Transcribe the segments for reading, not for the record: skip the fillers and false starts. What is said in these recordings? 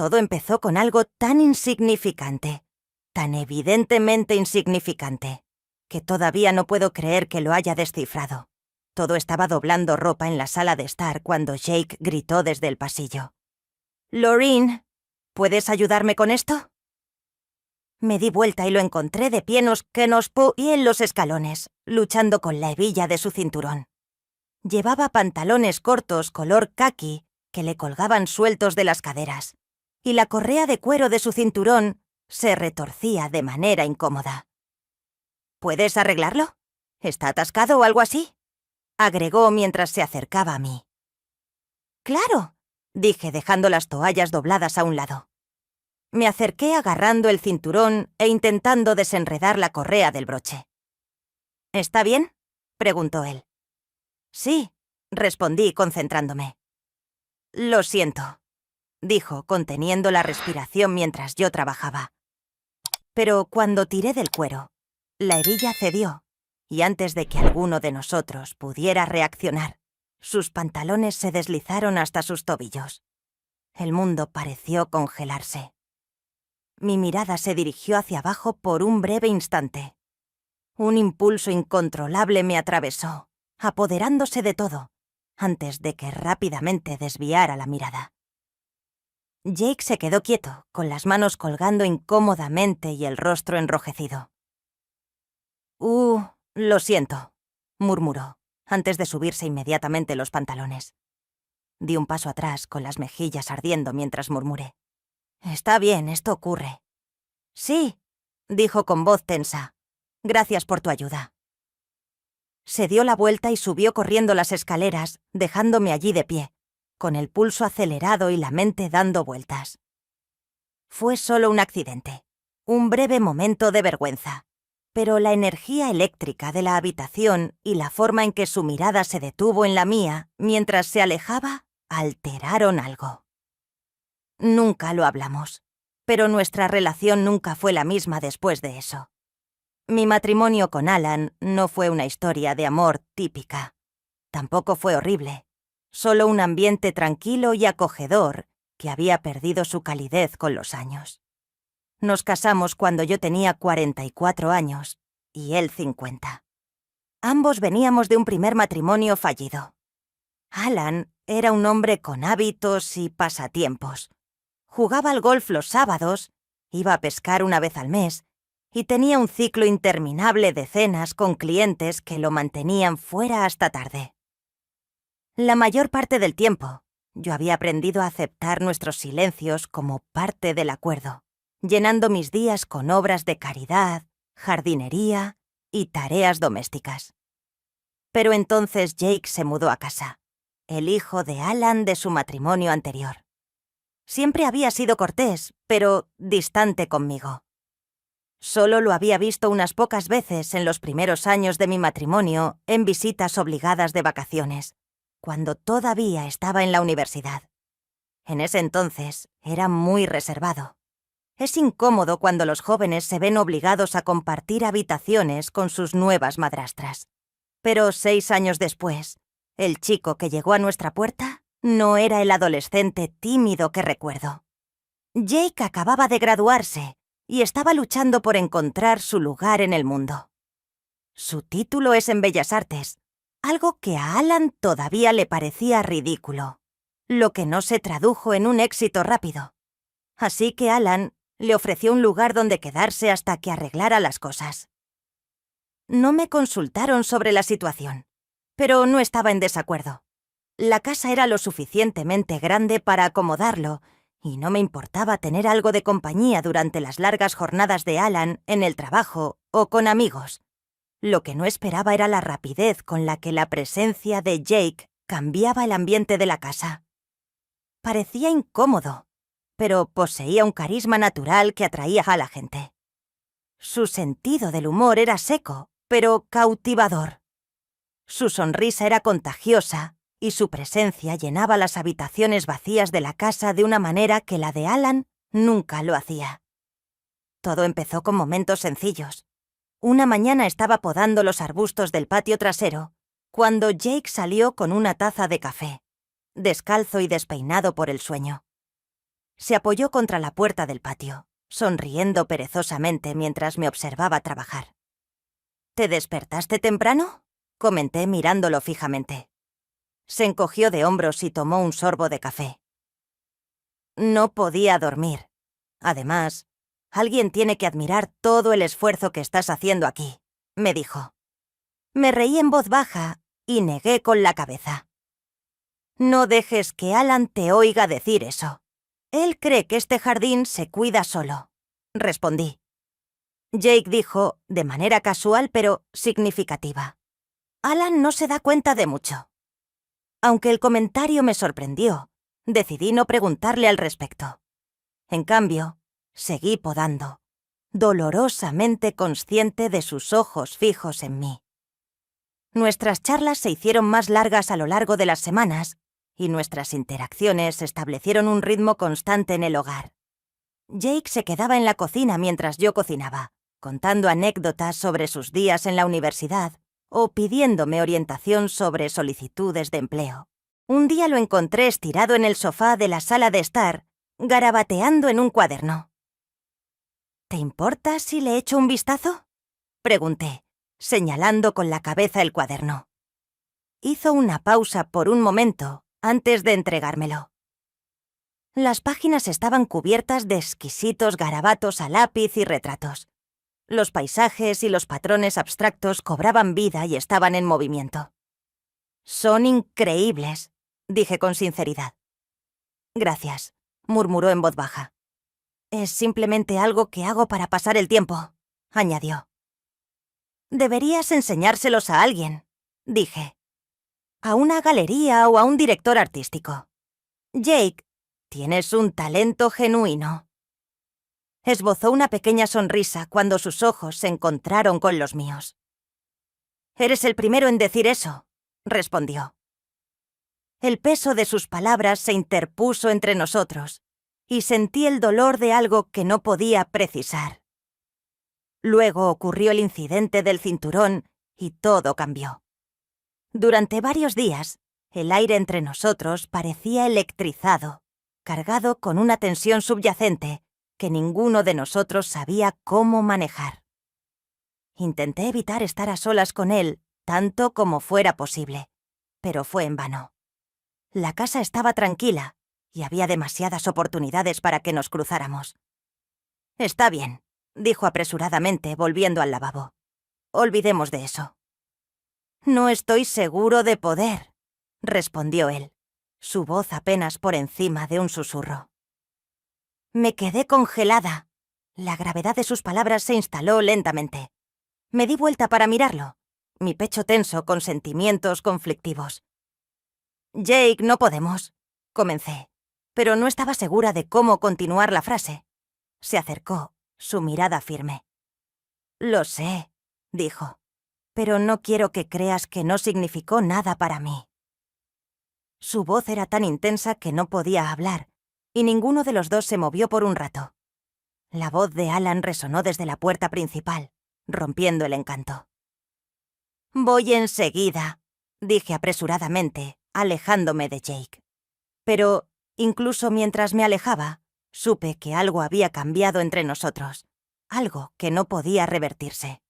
Todo empezó con algo tan insignificante, tan evidentemente insignificante, que todavía no puedo creer que lo haya descifrado. Todo estaba doblando ropa en la sala de estar cuando Jake gritó desde el pasillo. «Loreen, ¿puedes ayudarme con esto?» Me di vuelta y lo encontré de pie y en los escalones, luchando con la hebilla de su cinturón. Llevaba pantalones cortos color caqui que le colgaban sueltos de las caderas, y la correa de cuero de su cinturón se retorcía de manera incómoda. «¿Puedes arreglarlo? ¿Está atascado o algo así?», agregó mientras se acercaba a mí. «Claro», dije dejando las toallas dobladas a un lado. Me acerqué agarrando el cinturón e intentando desenredar la correa del broche. «¿Está bien?», preguntó él. «Sí», respondí concentrándome. «Lo siento», dijo conteniendo la respiración mientras yo trabajaba. Pero cuando tiré del cuero, la hebilla cedió, y antes de que alguno de nosotros pudiera reaccionar, sus pantalones se deslizaron hasta sus tobillos. El mundo pareció congelarse. Mi mirada se dirigió hacia abajo por un breve instante. Un impulso incontrolable me atravesó, apoderándose de todo, antes de que rápidamente desviara la mirada. Jake se quedó quieto, con las manos colgando incómodamente y el rostro enrojecido. Lo siento», murmuró, antes de subirse inmediatamente los pantalones. Di un paso atrás, con las mejillas ardiendo mientras murmuré. «Está bien, esto ocurre». «Sí», dijo con voz tensa. «Gracias por tu ayuda». Se dio la vuelta y subió corriendo las escaleras, dejándome allí de pie, con el pulso acelerado y la mente dando vueltas. Fue solo un accidente, un breve momento de vergüenza, pero la energía eléctrica de la habitación y la forma en que su mirada se detuvo en la mía mientras se alejaba alteraron algo. Nunca lo hablamos, pero nuestra relación nunca fue la misma después de eso. Mi matrimonio con Alan no fue una historia de amor típica. Tampoco fue horrible, solo un ambiente tranquilo y acogedor que había perdido su calidez con los años. Nos casamos cuando yo tenía 44 años y él 50. Ambos veníamos de un primer matrimonio fallido. Alan era un hombre con hábitos y pasatiempos. Jugaba al golf los sábados, iba a pescar una vez al mes y tenía un ciclo interminable de cenas con clientes que lo mantenían fuera hasta tarde. La mayor parte del tiempo, yo había aprendido a aceptar nuestros silencios como parte del acuerdo, llenando mis días con obras de caridad, jardinería y tareas domésticas. Pero entonces Jake se mudó a casa, el hijo de Alan de su matrimonio anterior. Siempre había sido cortés, pero distante conmigo. Solo lo había visto unas pocas veces en los primeros años de mi matrimonio en visitas obligadas de vacaciones, cuando todavía estaba en la universidad. En ese entonces era muy reservado. Es incómodo cuando los jóvenes se ven obligados a compartir habitaciones con sus nuevas madrastras. Pero 6 años después, el chico que llegó a nuestra puerta no era el adolescente tímido que recuerdo. Jake acababa de graduarse y estaba luchando por encontrar su lugar en el mundo. Su título es en Bellas Artes, algo que a Alan todavía le parecía ridículo, lo que no se tradujo en un éxito rápido. Así que Alan le ofreció un lugar donde quedarse hasta que arreglara las cosas. No me consultaron sobre la situación, pero no estaba en desacuerdo. La casa era lo suficientemente grande para acomodarlo, y no me importaba tener algo de compañía durante las largas jornadas de Alan en el trabajo o con amigos. Lo que no esperaba era la rapidez con la que la presencia de Jake cambiaba el ambiente de la casa. Parecía incómodo, pero poseía un carisma natural que atraía a la gente. Su sentido del humor era seco, pero cautivador. Su sonrisa era contagiosa y su presencia llenaba las habitaciones vacías de la casa de una manera que la de Alan nunca lo hacía. Todo empezó con momentos sencillos. Una mañana estaba podando los arbustos del patio trasero, cuando Jake salió con una taza de café, descalzo y despeinado por el sueño. Se apoyó contra la puerta del patio, sonriendo perezosamente mientras me observaba trabajar. ¿Te despertaste temprano?, comenté mirándolo fijamente. Se encogió de hombros y tomó un sorbo de café. No podía dormir. Además, alguien tiene que admirar todo el esfuerzo que estás haciendo aquí, me dijo. Me reí en voz baja y negué con la cabeza. No dejes que Alan te oiga decir eso. Él cree que este jardín se cuida solo, respondí. Jake dijo, de manera casual pero significativa. Alan no se da cuenta de mucho. Aunque el comentario me sorprendió, decidí no preguntarle al respecto. En cambio, seguí podando, dolorosamente consciente de sus ojos fijos en mí. Nuestras charlas se hicieron más largas a lo largo de las semanas y nuestras interacciones establecieron un ritmo constante en el hogar. Jake se quedaba en la cocina mientras yo cocinaba, contando anécdotas sobre sus días en la universidad o pidiéndome orientación sobre solicitudes de empleo. Un día lo encontré estirado en el sofá de la sala de estar, garabateando en un cuaderno. ¿Te importa si le echo un vistazo?, pregunté, señalando con la cabeza el cuaderno. Hizo una pausa por un momento antes de entregármelo. Las páginas estaban cubiertas de exquisitos garabatos a lápiz y retratos. Los paisajes y los patrones abstractos cobraban vida y estaban en movimiento. «Son increíbles», dije con sinceridad. «Gracias», murmuró en voz baja. «Es simplemente algo que hago para pasar el tiempo», añadió. «Deberías enseñárselos a alguien», dije. «A una galería o a un director artístico. Jake, tienes un talento genuino». Esbozó una pequeña sonrisa cuando sus ojos se encontraron con los míos. «Eres el primero en decir eso», respondió. El peso de sus palabras se interpuso entre nosotros, y sentí el dolor de algo que no podía precisar. Luego ocurrió el incidente del cinturón y todo cambió. Durante varios días, el aire entre nosotros parecía electrizado, cargado con una tensión subyacente que ninguno de nosotros sabía cómo manejar. Intenté evitar estar a solas con él tanto como fuera posible, pero fue en vano. La casa estaba tranquila y había demasiadas oportunidades para que nos cruzáramos. «Está bien», dijo apresuradamente, volviendo al lavabo. «Olvidemos de eso». «No estoy seguro de poder», respondió él, su voz apenas por encima de un susurro. Me quedé congelada. La gravedad de sus palabras se instaló lentamente. Me di vuelta para mirarlo, mi pecho tenso con sentimientos conflictivos. «Jake, no podemos», comencé, pero no estaba segura de cómo continuar la frase. Se acercó, su mirada firme. «Lo sé», dijo, «pero no quiero que creas que no significó nada para mí». Su voz era tan intensa que no podía hablar, y ninguno de los dos se movió por un rato. La voz de Alan resonó desde la puerta principal, rompiendo el encanto. «Voy enseguida», dije apresuradamente, alejándome de Jake. Pero, incluso mientras me alejaba, supe que algo había cambiado entre nosotros, algo que no podía revertirse.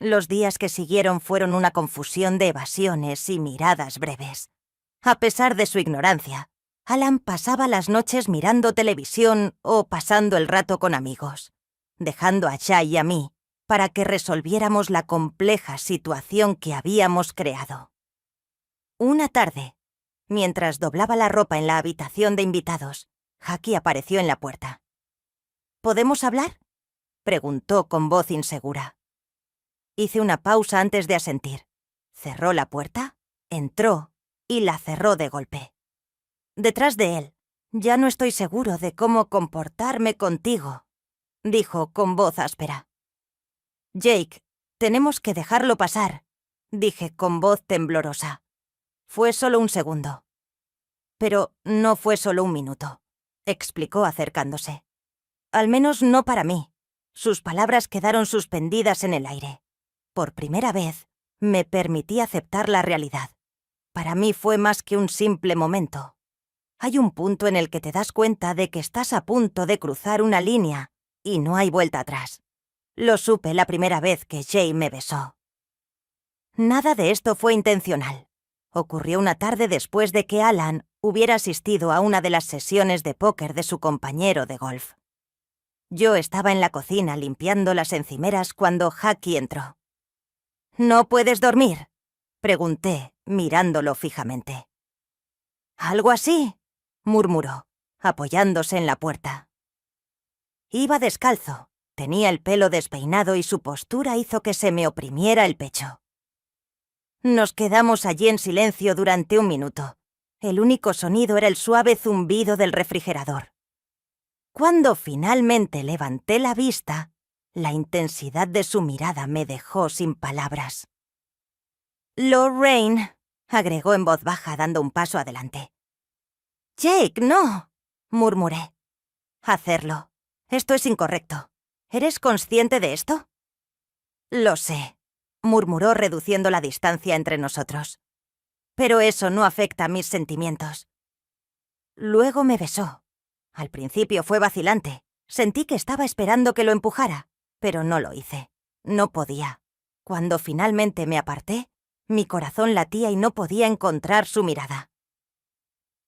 Los días que siguieron fueron una confusión de evasiones y miradas breves. A pesar de su ignorancia, Alan pasaba las noches mirando televisión o pasando el rato con amigos, dejando a Shai y a mí para que resolviéramos la compleja situación que habíamos creado. Una tarde, mientras doblaba la ropa en la habitación de invitados, Jackie apareció en la puerta. «¿Podemos hablar?», preguntó con voz insegura. Hice una pausa antes de asentir. Cerró la puerta, entró y la cerró de golpe. Detrás de él, «Ya no estoy seguro de cómo comportarme contigo», dijo con voz áspera. «Jake, tenemos que dejarlo pasar», dije con voz temblorosa. «Fue solo un segundo». «Pero no fue solo un minuto», explicó acercándose. «Al menos no para mí». Sus palabras quedaron suspendidas en el aire. Por primera vez, me permití aceptar la realidad. Para mí fue más que un simple momento. Hay un punto en el que te das cuenta de que estás a punto de cruzar una línea y no hay vuelta atrás. Lo supe la primera vez que Jay me besó. Nada de esto fue intencional. Ocurrió una tarde después de que Alan hubiera asistido a una de las sesiones de póker de su compañero de golf. Yo estaba en la cocina limpiando las encimeras cuando Jackie entró. «¿No puedes dormir?», pregunté, mirándolo fijamente. «Algo así», murmuró, apoyándose en la puerta. Iba descalzo, tenía el pelo despeinado y su postura hizo que se me oprimiera el pecho. Nos quedamos allí en silencio durante un minuto. El único sonido era el suave zumbido del refrigerador. Cuando finalmente levanté la vista, la intensidad de su mirada me dejó sin palabras. «Lorraine», agregó en voz baja dando un paso adelante. «Jake, no», murmuré. «Hacerlo. Esto es incorrecto. ¿Eres consciente de esto?» «Lo sé», murmuró reduciendo la distancia entre nosotros. «Pero eso no afecta a mis sentimientos». Luego me besó. Al principio fue vacilante. Sentí que estaba esperando que lo empujara, pero no lo hice. No podía. Cuando finalmente me aparté, mi corazón latía y no podía encontrar su mirada.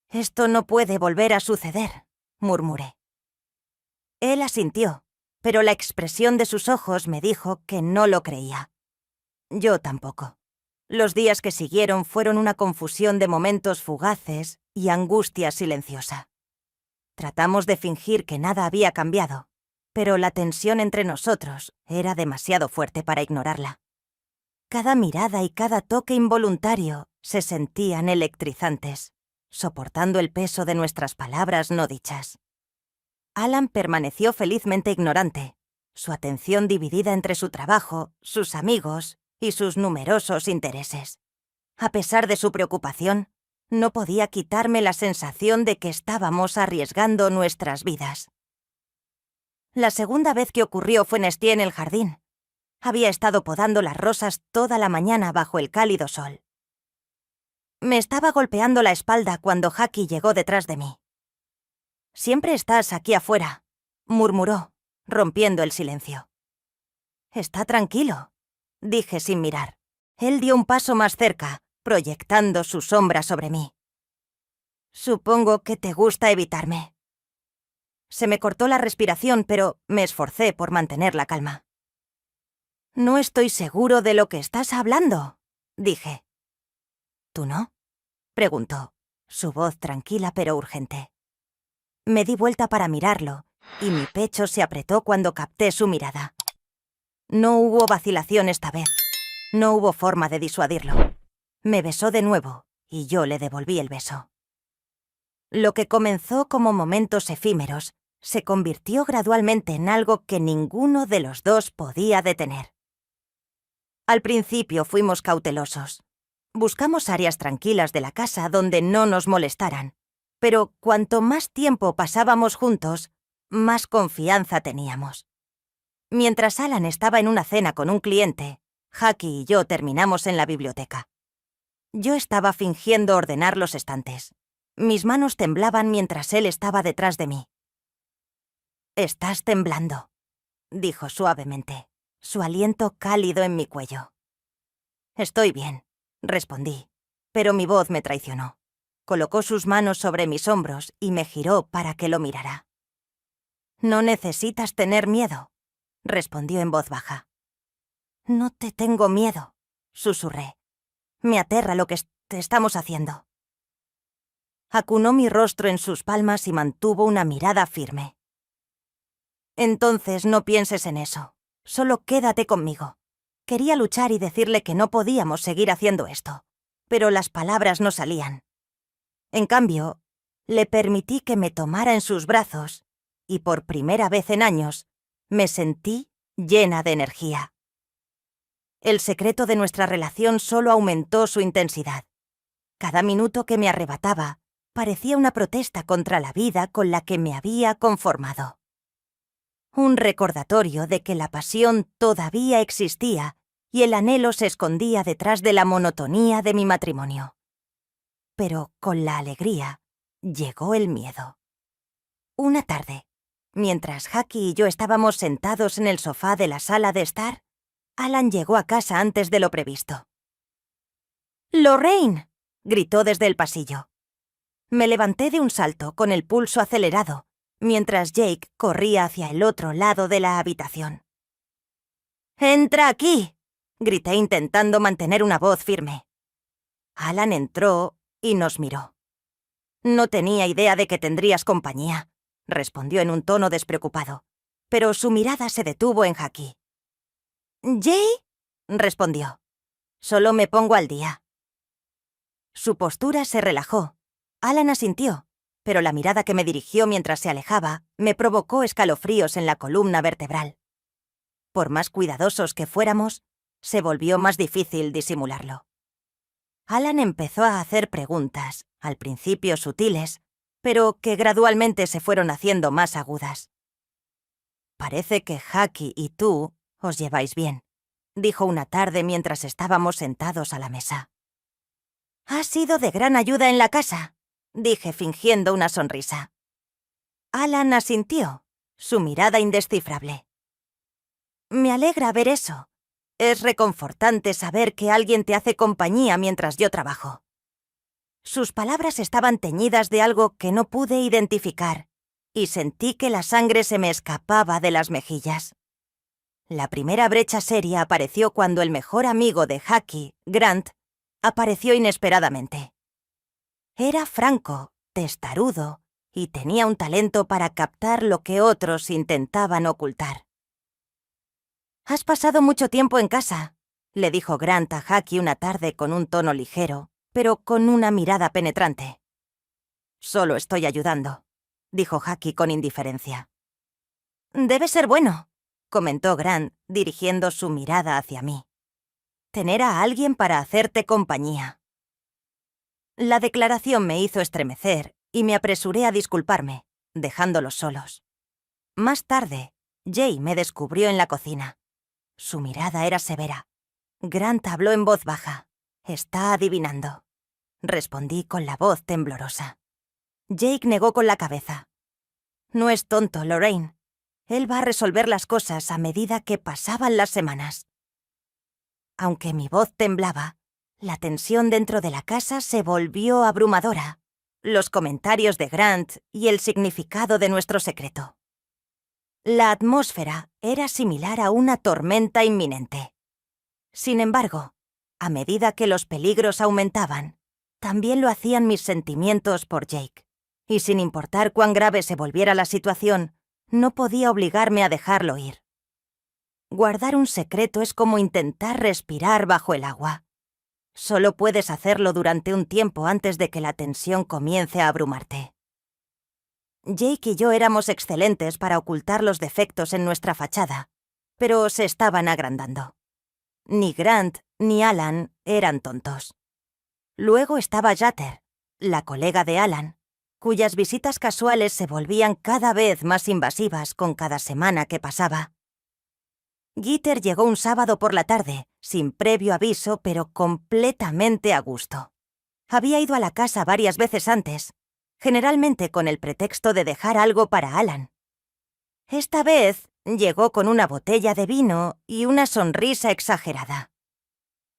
«Esto no puede volver a suceder», murmuré. Él asintió, pero la expresión de sus ojos me dijo que no lo creía. Yo tampoco. Los días que siguieron fueron una confusión de momentos fugaces y angustia silenciosa. Tratamos de fingir que nada había cambiado, pero la tensión entre nosotros era demasiado fuerte para ignorarla. Cada mirada y cada toque involuntario se sentían electrizantes, soportando el peso de nuestras palabras no dichas. Alan permaneció felizmente ignorante, su atención dividida entre su trabajo, sus amigos y sus numerosos intereses. A pesar de su preocupación, no podía quitarme la sensación de que estábamos arriesgando nuestras vidas. La segunda vez que ocurrió fue en Estie en el jardín. Había estado podando las rosas toda la mañana bajo el cálido sol. Me estaba golpeando la espalda cuando Jackie llegó detrás de mí. «Siempre estás aquí afuera», murmuró, rompiendo el silencio. «Está tranquilo», dije sin mirar. Él dio un paso más cerca, proyectando su sombra sobre mí. «Supongo que te gusta evitarme». Se me cortó la respiración, pero me esforcé por mantener la calma. «No estoy seguro de lo que estás hablando», dije. «¿Tú no?», preguntó, su voz tranquila pero urgente. Me di vuelta para mirarlo, y mi pecho se apretó cuando capté su mirada. No hubo vacilación esta vez. No hubo forma de disuadirlo. Me besó de nuevo, y yo le devolví el beso. Lo que comenzó como momentos efímeros se convirtió gradualmente en algo que ninguno de los dos podía detener. Al principio fuimos cautelosos. Buscamos áreas tranquilas de la casa donde no nos molestaran, pero cuanto más tiempo pasábamos juntos, más confianza teníamos. Mientras Alan estaba en una cena con un cliente, Jackie y yo terminamos en la biblioteca. Yo estaba fingiendo ordenar los estantes. Mis manos temblaban mientras él estaba detrás de mí. «Estás temblando», dijo suavemente, su aliento cálido en mi cuello. «Estoy bien», respondí, pero mi voz me traicionó. Colocó sus manos sobre mis hombros y me giró para que lo mirara. «No necesitas tener miedo», respondió en voz baja. «No te tengo miedo», susurré. «Me aterra lo que estamos haciendo». Acunó mi rostro en sus palmas y mantuvo una mirada firme. «Entonces no pienses en eso. Solo quédate conmigo». Quería luchar y decirle que no podíamos seguir haciendo esto, pero las palabras no salían. En cambio, le permití que me tomara en sus brazos y por primera vez en años me sentí llena de energía. El secreto de nuestra relación solo aumentó su intensidad. Cada minuto que me arrebataba parecía una protesta contra la vida con la que me había conformado. Un recordatorio de que la pasión todavía existía y el anhelo se escondía detrás de la monotonía de mi matrimonio. Pero con la alegría llegó el miedo. Una tarde, mientras Jackie y yo estábamos sentados en el sofá de la sala de estar, Alan llegó a casa antes de lo previsto. «¡Lorraine!», gritó desde el pasillo. Me levanté de un salto con el pulso acelerado, mientras Jake corría hacia el otro lado de la habitación. «¡Entra aquí!», grité intentando mantener una voz firme. Alan entró y nos miró. «No tenía idea de que tendrías compañía», respondió en un tono despreocupado, pero su mirada se detuvo en Jackie. «¿Jay?», respondió. «Solo me pongo al día». Su postura se relajó. Alan asintió, pero la mirada que me dirigió mientras se alejaba me provocó escalofríos en la columna vertebral. Por más cuidadosos que fuéramos, se volvió más difícil disimularlo. Alan empezó a hacer preguntas, al principio sutiles, pero que gradualmente se fueron haciendo más agudas. «Parece que Jackie y tú os lleváis bien», dijo una tarde mientras estábamos sentados a la mesa. «Ha sido de gran ayuda en la casa», dije fingiendo una sonrisa. Alan asintió, su mirada indescifrable. «Me alegra ver eso. Es reconfortante saber que alguien te hace compañía mientras yo trabajo». Sus palabras estaban teñidas de algo que no pude identificar, y sentí que la sangre se me escapaba de las mejillas. La primera brecha seria apareció cuando el mejor amigo de Jackie, Grant, apareció inesperadamente. Era franco, testarudo, y tenía un talento para captar lo que otros intentaban ocultar. «Has pasado mucho tiempo en casa», le dijo Grant a Jackie una tarde con un tono ligero, pero con una mirada penetrante. «Solo estoy ayudando», dijo Jackie con indiferencia. «Debe ser bueno», comentó Grant, dirigiendo su mirada hacia mí. «Tener a alguien para hacerte compañía». La declaración me hizo estremecer y me apresuré a disculparme, dejándolos solos. Más tarde, Jay me descubrió en la cocina. Su mirada era severa. Grant habló en voz baja. «Está adivinando», respondí con la voz temblorosa. Jake negó con la cabeza. «No es tonto, Lorraine. Él va a resolver las cosas a medida que pasaban las semanas». Aunque mi voz temblaba, la tensión dentro de la casa se volvió abrumadora. Los comentarios de Grant y el significado de nuestro secreto. La atmósfera era similar a una tormenta inminente. Sin embargo, a medida que los peligros aumentaban, también lo hacían mis sentimientos por Jake. Y sin importar cuán grave se volviera la situación, no podía obligarme a dejarlo ir. Guardar un secreto es como intentar respirar bajo el agua. Solo puedes hacerlo durante un tiempo antes de que la tensión comience a abrumarte. Jake y yo éramos excelentes para ocultar los defectos en nuestra fachada, pero se estaban agrandando. Ni Grant ni Alan eran tontos. Luego estaba Jatter, la colega de Alan, cuyas visitas casuales se volvían cada vez más invasivas con cada semana que pasaba. Gitter llegó un sábado por la tarde, sin previo aviso, pero completamente a gusto. Había ido a la casa varias veces antes, generalmente con el pretexto de dejar algo para Alan. Esta vez llegó con una botella de vino y una sonrisa exagerada.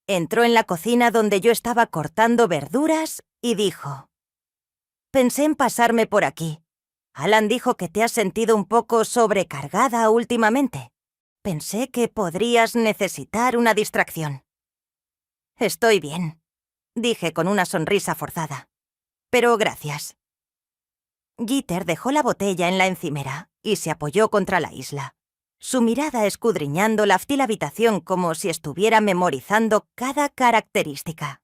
Entró en la cocina donde yo estaba cortando verduras y dijo: «Pensé en pasarme por aquí. Alan dijo que te has sentido un poco sobrecargada últimamente. Pensé que podrías necesitar una distracción». «Estoy bien», dije con una sonrisa forzada. «Pero gracias». Gitter dejó la botella en la encimera y se apoyó contra la isla, su mirada escudriñando la hostil habitación como si estuviera memorizando cada característica.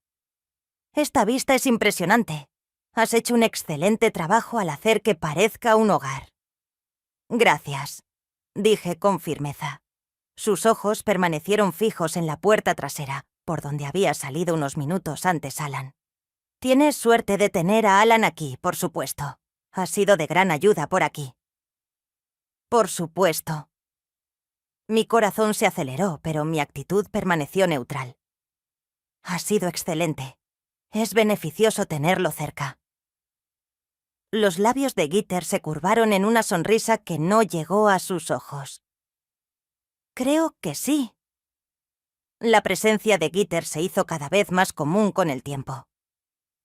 «Esta vista es impresionante. Has hecho un excelente trabajo al hacer que parezca un hogar». «Gracias», dije con firmeza. Sus ojos permanecieron fijos en la puerta trasera, por donde había salido unos minutos antes Alan. «Tienes suerte de tener a Alan aquí, por supuesto. Ha sido de gran ayuda por aquí». «Por supuesto». Mi corazón se aceleró, pero mi actitud permaneció neutral. «Ha sido excelente. Es beneficioso tenerlo cerca». Los labios de Gitter se curvaron en una sonrisa que no llegó a sus ojos. Creo que sí. La presencia de Gitter se hizo cada vez más común con el tiempo.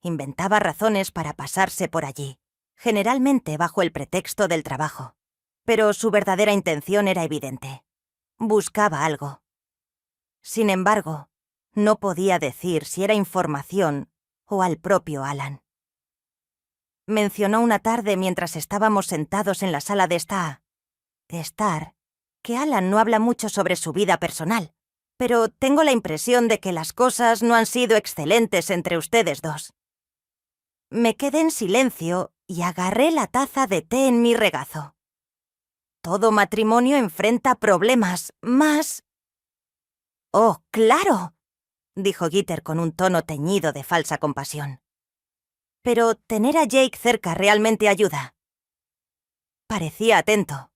Inventaba razones para pasarse por allí, generalmente bajo el pretexto del trabajo. Pero su verdadera intención era evidente. Buscaba algo. Sin embargo, no podía decir si era información o al propio Alan. Mencionó una tarde mientras estábamos sentados en la sala de estar que Alan no habla mucho sobre su vida personal, pero tengo la impresión de que las cosas no han sido excelentes entre ustedes dos. Me quedé en silencio y agarré la taza de té en mi regazo. Todo matrimonio enfrenta problemas, más... «Oh, claro», dijo Gitter con un tono teñido de falsa compasión. «Pero tener a Jake cerca realmente ayuda». Parecía atento.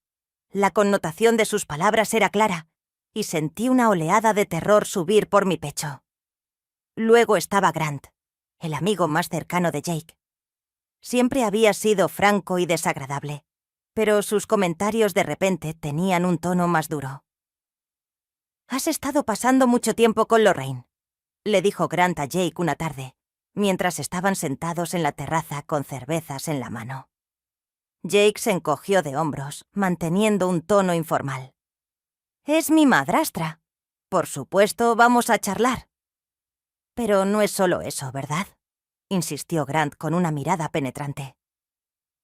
La connotación de sus palabras era clara, y sentí una oleada de terror subir por mi pecho. Luego estaba Grant, el amigo más cercano de Jake. Siempre había sido franco y desagradable, pero sus comentarios de repente tenían un tono más duro. «Has estado pasando mucho tiempo con Lorraine», le dijo Grant a Jake una tarde, mientras estaban sentados en la terraza con cervezas en la mano. Jake se encogió de hombros, manteniendo un tono informal. «Es mi madrastra. Por supuesto, vamos a charlar». «Pero no es solo eso, ¿verdad?», insistió Grant con una mirada penetrante.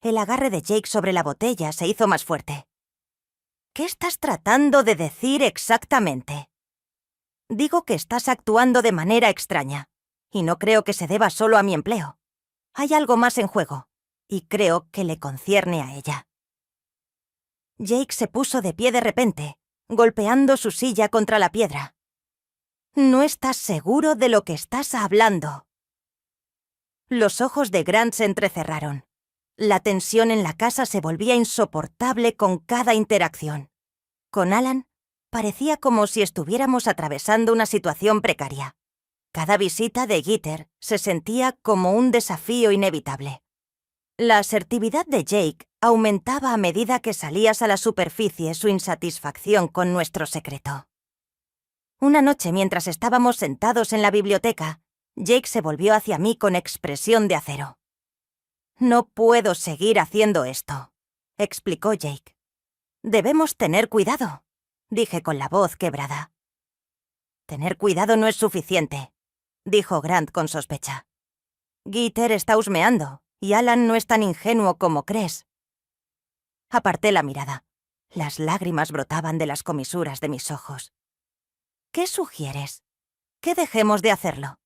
El agarre de Jake sobre la botella se hizo más fuerte. «¿Qué estás tratando de decir exactamente?» «Digo que estás actuando de manera extraña, y no creo que se deba solo a mi empleo. Hay algo más en juego, y creo que le concierne a ella». Jake se puso de pie de repente, golpeando su silla contra la piedra. «No estás seguro de lo que estás hablando». Los ojos de Grant se entrecerraron. La tensión en la casa se volvía insoportable con cada interacción. Con Alan, parecía como si estuviéramos atravesando una situación precaria. Cada visita de Gitter se sentía como un desafío inevitable. La asertividad de Jake aumentaba a medida que salías a la superficie su insatisfacción con nuestro secreto. Una noche, mientras estábamos sentados en la biblioteca, Jake se volvió hacia mí con expresión de acero. «No puedo seguir haciendo esto», explicó Jake. «Debemos tener cuidado», dije con la voz quebrada. «Tener cuidado no es suficiente», dijo Grant con sospecha. «Gitter está husmeando, y Alan no es tan ingenuo como crees». Aparté la mirada. Las lágrimas brotaban de las comisuras de mis ojos. «¿Qué sugieres? ¿Que dejemos de hacerlo?»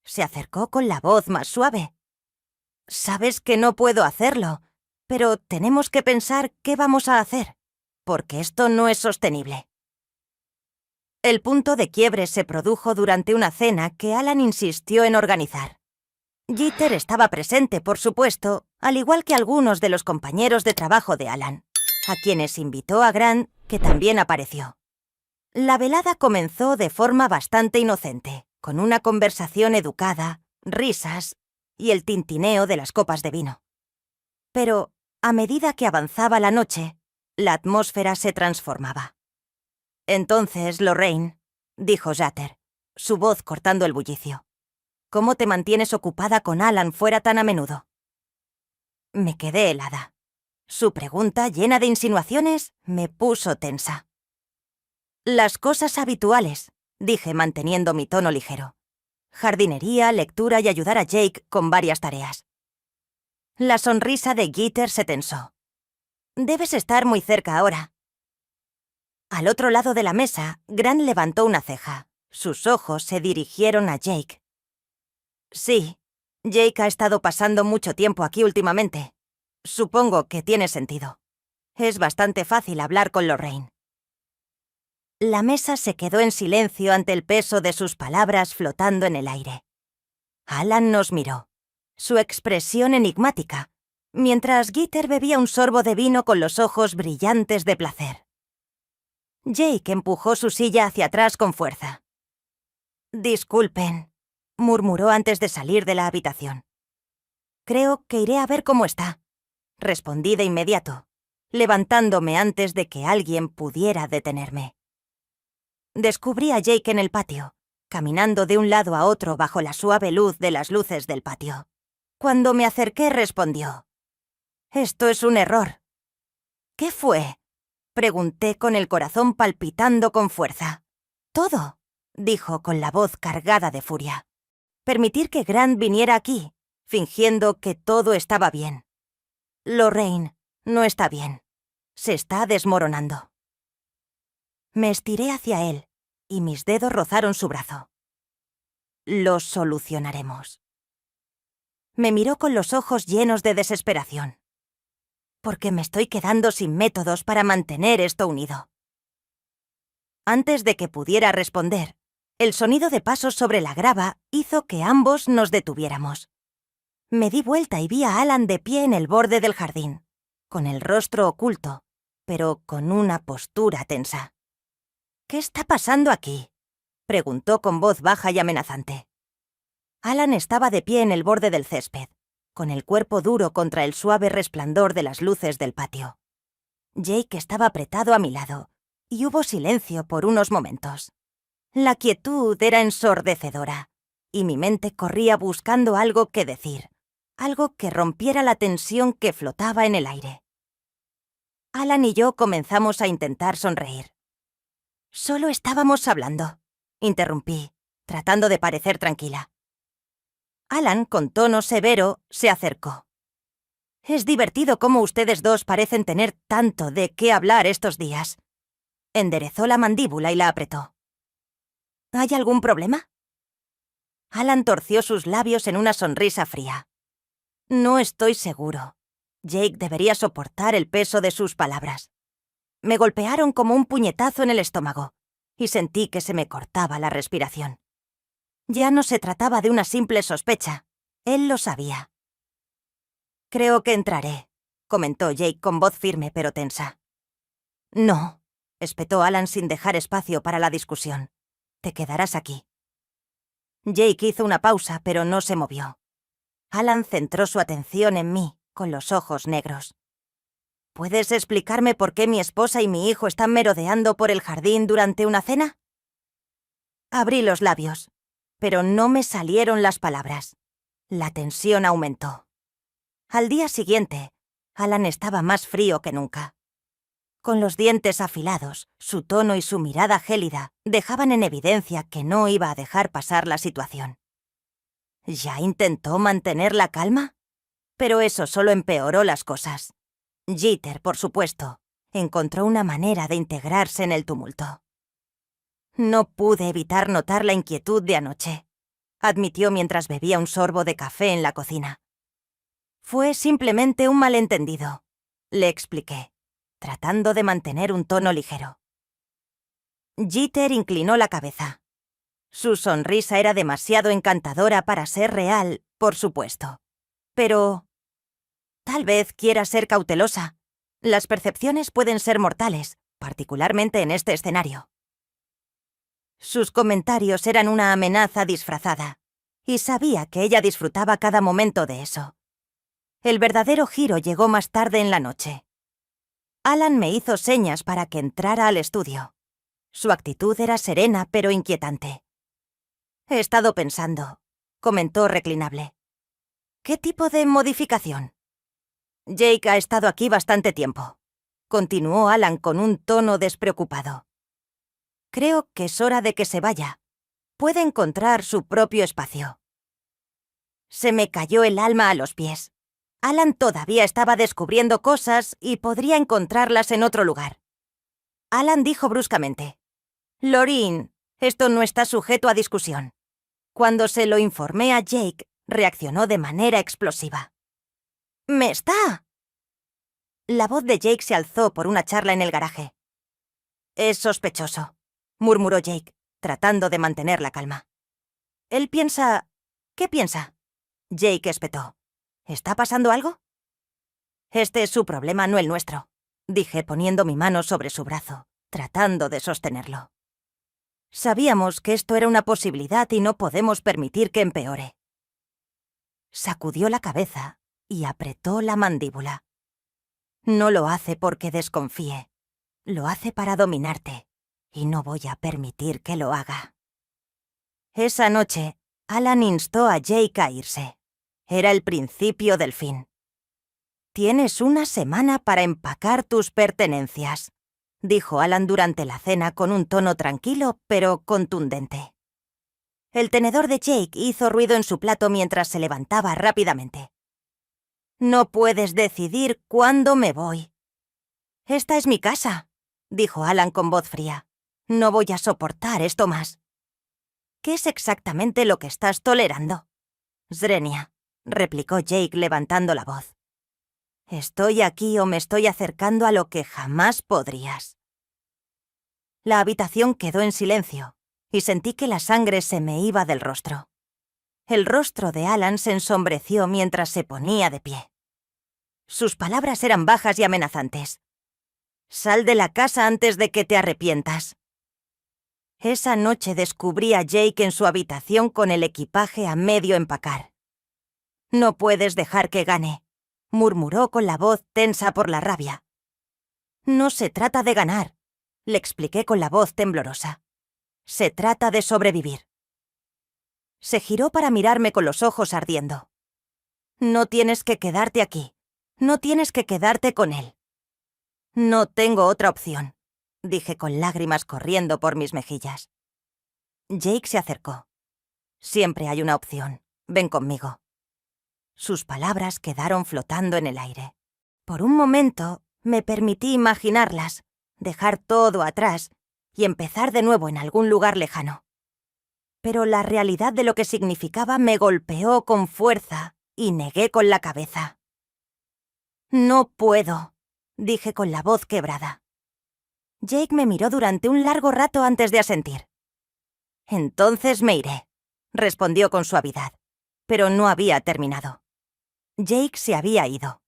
Se acercó con la voz más suave. «Sabes que no puedo hacerlo, pero tenemos que pensar qué vamos a hacer, porque esto no es sostenible». El punto de quiebre se produjo durante una cena que Alan insistió en organizar. Gitter estaba presente, por supuesto, al igual que algunos de los compañeros de trabajo de Alan, a quienes invitó a Grant, que también apareció. La velada comenzó de forma bastante inocente, con una conversación educada, risas y el tintineo de las copas de vino. Pero, a medida que avanzaba la noche, la atmósfera se transformaba. «Entonces, Lorraine», dijo Jatter, su voz cortando el bullicio, «¿cómo te mantienes ocupada con Alan fuera tan a menudo?» Me quedé helada. Su pregunta, llena de insinuaciones, me puso tensa. «Las cosas habituales», dije manteniendo mi tono ligero. «Jardinería, lectura y ayudar a Jake con varias tareas». La sonrisa de Gitter se tensó. «Debes estar muy cerca ahora». Al otro lado de la mesa, Grant levantó una ceja. Sus ojos se dirigieron a Jake. «Sí, Jake ha estado pasando mucho tiempo aquí últimamente. Supongo que tiene sentido. Es bastante fácil hablar con Lorraine». La mesa se quedó en silencio ante el peso de sus palabras flotando en el aire. Alan nos miró, su expresión enigmática, mientras Gitter bebía un sorbo de vino con los ojos brillantes de placer. Jake empujó su silla hacia atrás con fuerza. «Disculpen», murmuró antes de salir de la habitación. Creo que iré a ver cómo está, respondí de inmediato, levantándome antes de que alguien pudiera detenerme. Descubrí a Jake en el patio, caminando de un lado a otro bajo la suave luz de las luces del patio. Cuando me acerqué, respondió: «Esto es un error». «¿Qué fue?», pregunté con el corazón palpitando con fuerza. «Todo», dijo con la voz cargada de furia. «Permitir que Grant viniera aquí, fingiendo que todo estaba bien. Lorraine no está bien. Se está desmoronando». Me estiré hacia él y mis dedos rozaron su brazo. «Lo solucionaremos». Me miró con los ojos llenos de desesperación. «Porque me estoy quedando sin métodos para mantener esto unido». Antes de que pudiera responder, el sonido de pasos sobre la grava hizo que ambos nos detuviéramos. Me di vuelta y vi a Alan de pie en el borde del jardín, con el rostro oculto, pero con una postura tensa. «¿Qué está pasando aquí?», preguntó con voz baja y amenazante. Alan estaba de pie en el borde del césped, con el cuerpo duro contra el suave resplandor de las luces del patio. Jake estaba apretado a mi lado, y hubo silencio por unos momentos. La quietud era ensordecedora, y mi mente corría buscando algo que decir, algo que rompiera la tensión que flotaba en el aire. Alan y yo comenzamos a intentar sonreír. «Solo estábamos hablando», interrumpí, tratando de parecer tranquila. Alan, con tono severo, se acercó. «Es divertido cómo ustedes dos parecen tener tanto de qué hablar estos días». Enderezó la mandíbula y la apretó. «¿Hay algún problema?». Alan torció sus labios en una sonrisa fría. «No estoy seguro. Jake debería soportar el peso de sus palabras». Me golpearon como un puñetazo en el estómago, y sentí que se me cortaba la respiración. Ya no se trataba de una simple sospecha. Él lo sabía. «Creo que entraré», comentó Jake con voz firme pero tensa. «No», espetó Alan sin dejar espacio para la discusión. «Te quedarás aquí». Jake hizo una pausa, pero no se movió. Alan centró su atención en mí, con los ojos negros. «¿Puedes explicarme por qué mi esposa y mi hijo están merodeando por el jardín durante una cena?». Abrí los labios, pero no me salieron las palabras. La tensión aumentó. Al día siguiente, Alan estaba más frío que nunca. Con los dientes afilados, su tono y su mirada gélida dejaban en evidencia que no iba a dejar pasar la situación. ¿Ya intentó mantener la calma? Pero eso solo empeoró las cosas. Jeter, por supuesto, encontró una manera de integrarse en el tumulto. «No pude evitar notar la inquietud de anoche», admitió mientras bebía un sorbo de café en la cocina. «Fue simplemente un malentendido», le expliqué, tratando de mantener un tono ligero. Jeter inclinó la cabeza. Su sonrisa era demasiado encantadora para ser real, por supuesto. Pero tal vez quiera ser cautelosa. Las percepciones pueden ser mortales, particularmente en este escenario. Sus comentarios eran una amenaza disfrazada, y sabía que ella disfrutaba cada momento de eso. El verdadero giro llegó más tarde en la noche. Alan me hizo señas para que entrara al estudio. Su actitud era serena pero inquietante. «He estado pensando», comentó reclinable. «¿Qué tipo de modificación?». «Jake ha estado aquí bastante tiempo», continuó Alan con un tono despreocupado. «Creo que es hora de que se vaya. Puede encontrar su propio espacio». Se me cayó el alma a los pies. Alan todavía estaba descubriendo cosas y podría encontrarlas en otro lugar. Alan dijo bruscamente: «Lorraine, esto no está sujeto a discusión». Cuando se lo informé a Jake, reaccionó de manera explosiva. «¡Me está!». La voz de Jake se alzó por una charla en el garaje. «Es sospechoso», murmuró Jake, tratando de mantener la calma. «Él piensa... ¿Qué piensa?». Jake espetó. «¿Está pasando algo?». «Este es su problema, no el nuestro», dije poniendo mi mano sobre su brazo, tratando de sostenerlo. Sabíamos que esto era una posibilidad y no podemos permitir que empeore. Sacudió la cabeza y apretó la mandíbula. No lo hace porque desconfíe. Lo hace para dominarte, y no voy a permitir que lo haga. Esa noche, Alan instó a Jake a irse. Era el principio del fin. «Tienes una semana para empacar tus pertenencias», dijo Alan durante la cena con un tono tranquilo pero contundente. El tenedor de Jake hizo ruido en su plato mientras se levantaba rápidamente. «No puedes decidir cuándo me voy». «Esta es mi casa», dijo Alan con voz fría. «No voy a soportar esto más». «¿Qué es exactamente lo que estás tolerando?» «Zrenia», replicó Jake levantando la voz. «Estoy aquí o me estoy acercando a lo que jamás podrías». La habitación quedó en silencio y sentí que la sangre se me iba del rostro. El rostro de Alan se ensombreció mientras se ponía de pie. Sus palabras eran bajas y amenazantes. «Sal de la casa antes de que te arrepientas». Esa noche descubrí a Jake en su habitación con el equipaje a medio empacar. «No puedes dejar que gane», murmuró con la voz tensa por la rabia. «No se trata de ganar», le expliqué con la voz temblorosa. «Se trata de sobrevivir». Se giró para mirarme con los ojos ardiendo. «No tienes que quedarte aquí. No tienes que quedarte con él». «No tengo otra opción», dije con lágrimas corriendo por mis mejillas. Jake se acercó. «Siempre hay una opción. Ven conmigo». Sus palabras quedaron flotando en el aire. Por un momento me permití imaginarlas, dejar todo atrás y empezar de nuevo en algún lugar lejano. Pero la realidad de lo que significaba me golpeó con fuerza y negué con la cabeza. «No puedo», dije con la voz quebrada. Jake me miró durante un largo rato antes de asentir. «Entonces me iré», respondió con suavidad, pero no había terminado. Jake se había ido.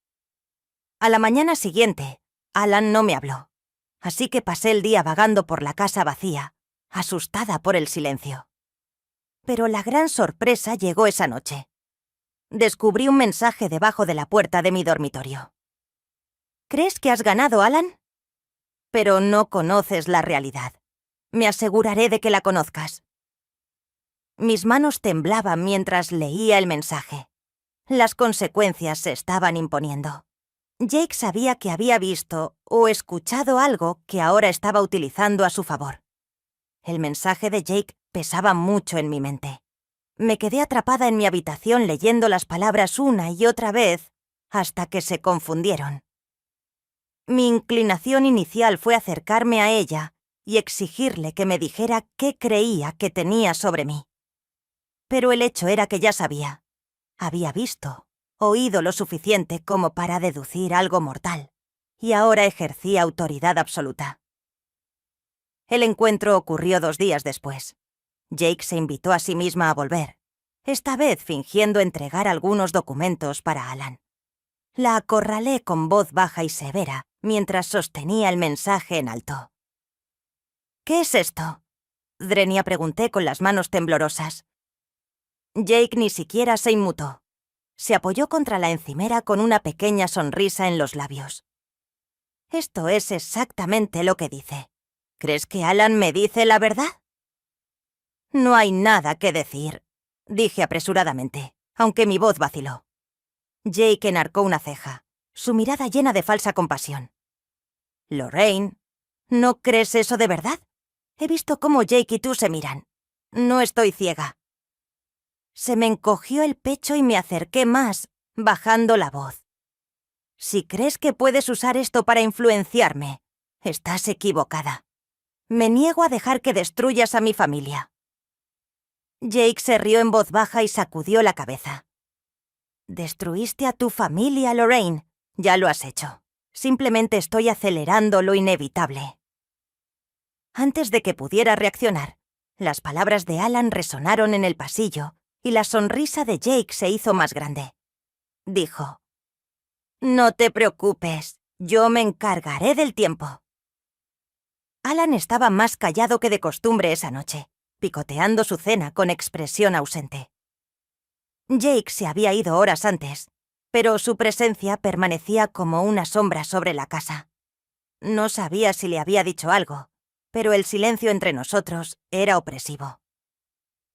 A la mañana siguiente, Alan no me habló, así que pasé el día vagando por la casa vacía, asustada por el silencio. Pero la gran sorpresa llegó esa noche. Descubrí un mensaje debajo de la puerta de mi dormitorio. «¿Crees que has ganado, Alan? Pero no conoces la realidad. Me aseguraré de que la conozcas». Mis manos temblaban mientras leía el mensaje. Las consecuencias se estaban imponiendo. Jake sabía que había visto o escuchado algo que ahora estaba utilizando a su favor. El mensaje de Jake pesaba mucho en mi mente. Me quedé atrapada en mi habitación leyendo las palabras una y otra vez hasta que se confundieron. Mi inclinación inicial fue acercarme a ella y exigirle que me dijera qué creía que tenía sobre mí. Pero el hecho era que ya sabía. Había visto, oído lo suficiente como para deducir algo mortal, y ahora ejercía autoridad absoluta. El encuentro ocurrió 2 días después. Jake se invitó a sí misma a volver, esta vez fingiendo entregar algunos documentos para Alan. La acorralé con voz baja y severa mientras sostenía el mensaje en alto. «¿Qué es esto?», Zrenia pregunté con las manos temblorosas. Jake ni siquiera se inmutó. Se apoyó contra la encimera con una pequeña sonrisa en los labios. «Esto es exactamente lo que dice. ¿Crees que Alan me dice la verdad?». «No hay nada que decir», dije apresuradamente, aunque mi voz vaciló. Jake enarcó una ceja, su mirada llena de falsa compasión. «Lorraine, ¿no crees eso de verdad? He visto cómo Jake y tú se miran. No estoy ciega». Se me encogió el pecho y me acerqué más, bajando la voz. «Si crees que puedes usar esto para influenciarme, estás equivocada. Me niego a dejar que destruyas a mi familia». Jake se rió en voz baja y sacudió la cabeza. «Destruiste a tu familia, Lorraine. Ya lo has hecho. Simplemente estoy acelerando lo inevitable». Antes de que pudiera reaccionar, las palabras de Alan resonaron en el pasillo y la sonrisa de Jake se hizo más grande. Dijo: «No te preocupes, yo me encargaré del tiempo». Alan estaba más callado que de costumbre esa noche, picoteando su cena con expresión ausente. Jake se había ido horas antes, pero su presencia permanecía como una sombra sobre la casa. No sabía si le había dicho algo, pero el silencio entre nosotros era opresivo.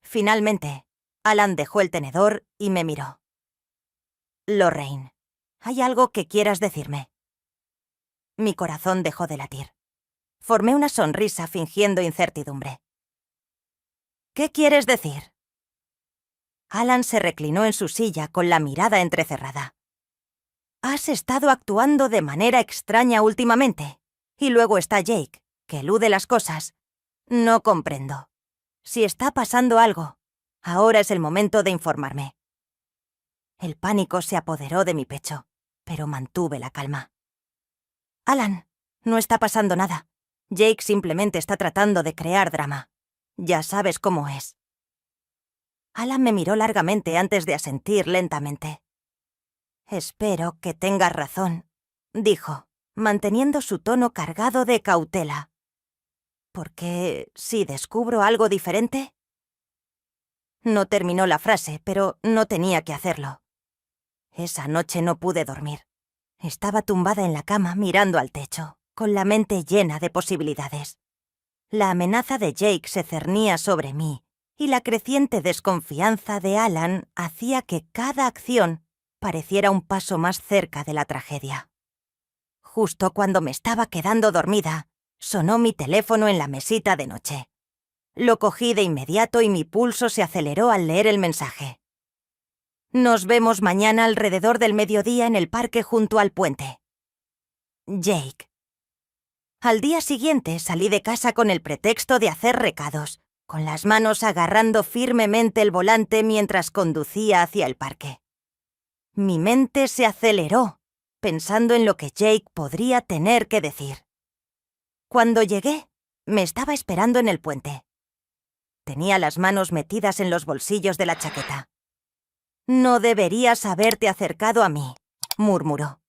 Finalmente, Alan dejó el tenedor y me miró. «Lorraine, ¿hay algo que quieras decirme?» Mi corazón dejó de latir. Formé una sonrisa fingiendo incertidumbre. «¿Qué quieres decir?» Alan se reclinó en su silla con la mirada entrecerrada. «Has estado actuando de manera extraña últimamente. Y luego está Jake, que elude las cosas. No comprendo. Si está pasando algo, ahora es el momento de informarme». El pánico se apoderó de mi pecho, pero mantuve la calma. «Alan, no está pasando nada. Jake simplemente está tratando de crear drama. Ya sabes cómo es». Alan me miró largamente antes de asentir lentamente. «Espero que tengas razón», dijo, manteniendo su tono cargado de cautela. «Porque si descubro algo diferente...». No terminó la frase, pero no tenía que hacerlo. Esa noche no pude dormir. Estaba tumbada en la cama mirando al techo, con la mente llena de posibilidades. La amenaza de Jake se cernía sobre mí, y la creciente desconfianza de Alan hacía que cada acción pareciera un paso más cerca de la tragedia. Justo cuando me estaba quedando dormida, sonó mi teléfono en la mesita de noche. Lo cogí de inmediato y mi pulso se aceleró al leer el mensaje. «Nos vemos mañana alrededor del mediodía en el parque junto al puente. Jake». Al día siguiente salí de casa con el pretexto de hacer recados, con las manos agarrando firmemente el volante mientras conducía hacia el parque. Mi mente se aceleró, pensando en lo que Jake podría tener que decir. Cuando llegué, me estaba esperando en el puente. Tenía las manos metidas en los bolsillos de la chaqueta. «No deberías haberte acercado a mí», murmuró.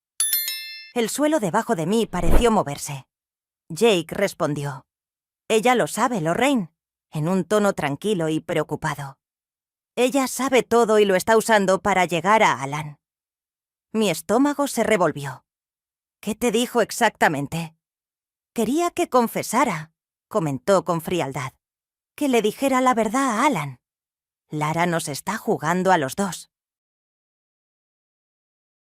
El suelo debajo de mí pareció moverse. Jake respondió. «Ella lo sabe, Lorraine», en un tono tranquilo y preocupado. «Ella sabe todo y lo está usando para llegar a Alan». Mi estómago se revolvió. «¿Qué te dijo exactamente?» «Quería que confesara», comentó con frialdad. «Que le dijera la verdad a Alan. Lara nos está jugando a los dos».